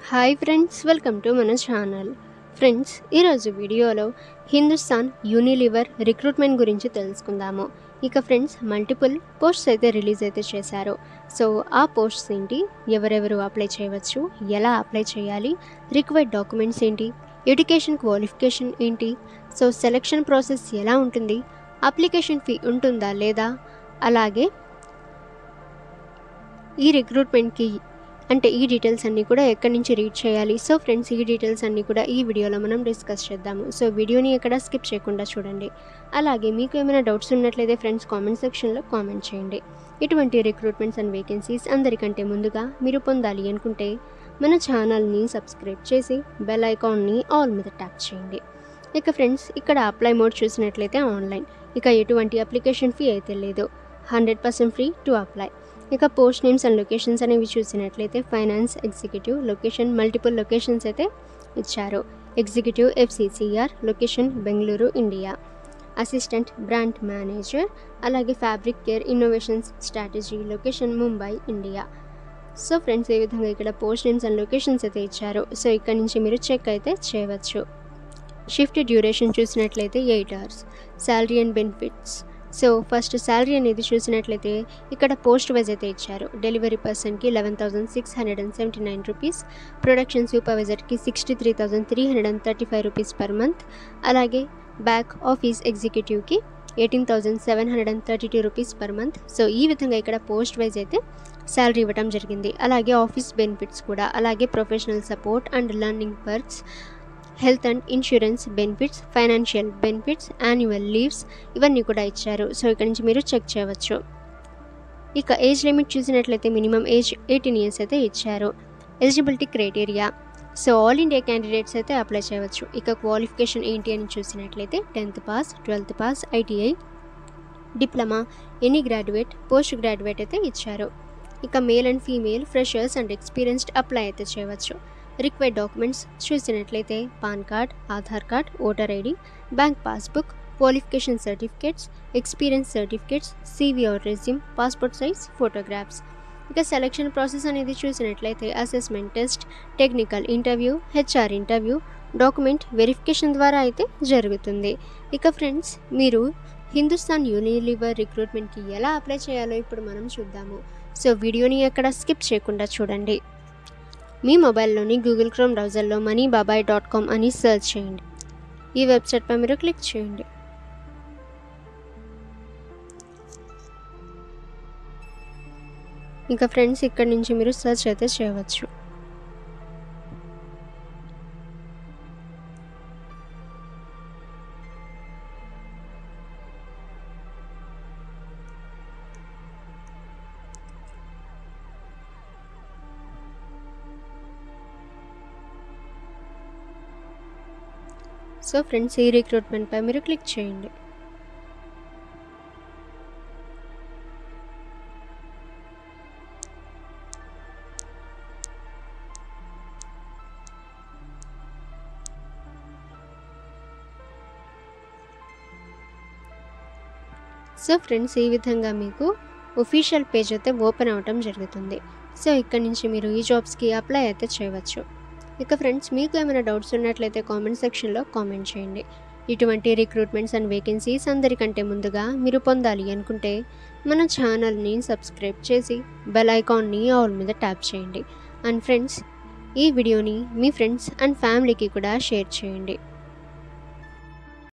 Hi friends, welcome to మన channel. Friends, ఈరోజు వీడియోలో హిందుస్థాన్ యూనిలివర్ రిక్రూట్మెంట్ గురించి తెలుసుకుందాము. ఇక ఫ్రెండ్స్, మల్టిపుల్ పోస్ట్స్ అయితే రిలీజ్ అయితే చేశారు. సో ఆ పోస్ట్స్ ఏంటి, ఎవరెవరు అప్లై చేయవచ్చు, ఎలా అప్లై చేయాలి, రిక్వైర్డ్ డాక్యుమెంట్స్ ఏంటి, ఎడ్యుకేషన్ క్వాలిఫికేషన్ ఏంటి, సో సెలెక్షన్ ప్రాసెస్ ఎలా ఉంటుంది, అప్లికేషన్ ఫీ ఉంటుందా లేదా, అలాగే ఈ రిక్రూట్మెంట్కి అంటే ఈ డీటెయిల్స్ అన్నీ కూడా ఎక్కడి నుంచి రీడ్ చేయాలి. సో ఫ్రెండ్స్, ఈ డీటెయిల్స్ అన్నీ కూడా ఈ వీడియోలో మనం డిస్కస్ చేద్దాము. సో వీడియోని ఎక్కడ స్కిప్ చేయకుండా చూడండి. అలాగే మీకు ఏమైనా డౌట్స్ ఉన్నట్లయితే ఫ్రెండ్స్ కామెంట్ సెక్షన్లో కామెంట్ చేయండి. ఇటువంటి రిక్రూట్మెంట్స్ అండ్ వేకెన్సీస్ అందరికంటే ముందుగా మీరు పొందాలి అనుకుంటే మన ఛానల్ని సబ్స్క్రైబ్ చేసి బెల్ ఐకాన్ని ఆల్ మీద ట్యాప్ చేయండి. ఇక ఫ్రెండ్స్, ఇక్కడ అప్లై మోడ్ చూసినట్లయితే ఆన్లైన్, ఇక ఎటువంటి అప్లికేషన్ ఫీ అయితే లేదు, 100% ఫ్రీ టు అప్లై. ఇక పోస్ట్ నేమ్స్ అండ్ లొకేషన్స్ అనేవి చూసినట్లయితే finance executive location multiple locations అయితే ఇచ్చారు. Executive FCCR location Bengaluru India, assistant brand manager అలాగే fabric care innovations strategy location Mumbai India. So friends, ఈ విధంగా ఇక్కడ పోస్ట్ నేమ్స్ అండ్ లొకేషన్స్ అయితే ఇచ్చారు. సో ఇక్కడ నుంచి మీరు చెక్ అయితే చేయవచ్చు. షిఫ్ట్ డ్యూరేషన్ చూసినట్లయితే 8 hours. Salary and benefits. So first salary అనేది చూసినట్లయితే ఇక్కడ పోస్ట్ వైజ్ అయితే ఇచ్చారు. డెలివరీ పర్సన్కి 11,679 రూపీస్, ప్రొడక్షన్ సూపర్వైజర్కి 63,335 రూపీస్ పర్ మంత్, అలాగే బ్యాక్ ఆఫీస్ ఎగ్జిక్యూటివ్కి 18,732 రూపీస్ పర్ మంత్. సో ఈ విధంగా ఇక్కడ పోస్ట్ వైజ్ అయితే శాలరీ ఇవ్వడం జరిగింది. అలాగే ఆఫీస్ బెనిఫిట్స్ కూడా, అలాగే professional support and learning perks, health and insurance benefits, financial benefits, annual leaves ఇవన్నీ కూడా ఇచ్చారు. సో ఇక్కడ నుంచి మీరు చెక్ చేయవచ్చు. ఇక ఏజ్ లిమిట్ చూసినట్లయితే మినిమం ఏజ్ 18 years అయితే ఇచ్చారు. Eligibility criteria, so all India candidates అయితే అప్లై చేయవచ్చు. ఇక క్వాలిఫికేషన్ ఏంటి అని చూసినట్లయితే 10th pass, 12th pass, ITI, diploma, any graduate, post graduate అయితే ఇచ్చారు. ఇక male and female, freshers and experienced apply అయితే చేయవచ్చు. రిక్వైర్డ్ డాక్యుమెంట్స్ చూసినట్లయితే PAN card, Aadhaar card, voter ID, bank passbook, qualification certificates, experience certificates, CV or resume, passport size photographs. ఇక selection process అనేది చూసినట్లయితే assessment test, technical interview, HR interview, document verification ద్వారా అయితే జరుగుతుంది. ఇక ఫ్రెండ్స్, మీరు హిందుస్థాన్ యూనిలివర్ రిక్రూట్మెంట్కి ఎలా అప్లై చేయాలో ఇప్పుడు మనం చూద్దాము. సో వీడియోని ఎక్కడ స్కిప్ చేయకుండా చూడండి. మీ మొబైల్లోని గూగుల్ క్రోమ్ బ్రౌజర్లో moneybabai.com అని సెర్చ్ చేయండి. ఈ వెబ్సైట్పై మీరు క్లిక్ చేయండి. ఇంకా ఫ్రెండ్స్, ఇక్కడ నుంచి మీరు సెర్చ్ అయితే చేయవచ్చు. సో ఫ్రెండ్స్, ఈ రిక్రూట్మెంట్పై మీరు క్లిక్ చేయండి. సో ఫ్రెండ్స్, ఈ విధంగా మీకు ఒఫీషియల్ పేజ్ అయితే ఓపెన్ అవ్వటం జరుగుతుంది. సో ఇక్కడ నుంచి మీరు ఈ జాబ్స్కి అప్లై అయితే చేయవచ్చు. ఇక ఫ్రెండ్స్, మీకు ఏమైనా డౌట్స్ ఉన్నట్లయితే కామెంట్ సెక్షన్లో కామెంట్ చేయండి. ఇటువంటి రిక్రూట్మెంట్స్ అండ్ వేకెన్సీస్ అందరికంటే ముందుగా మీరు పొందాలి అనుకుంటే మన ఛానల్ని సబ్స్క్రైబ్ చేసి బెల్ ఐకాన్ని ఆల్ మీద ట్యాప్ చేయండి. అండ్ ఫ్రెండ్స్, ఈ వీడియోని మీ ఫ్రెండ్స్ అండ్ ఫ్యామిలీకి కూడా షేర్ చేయండి.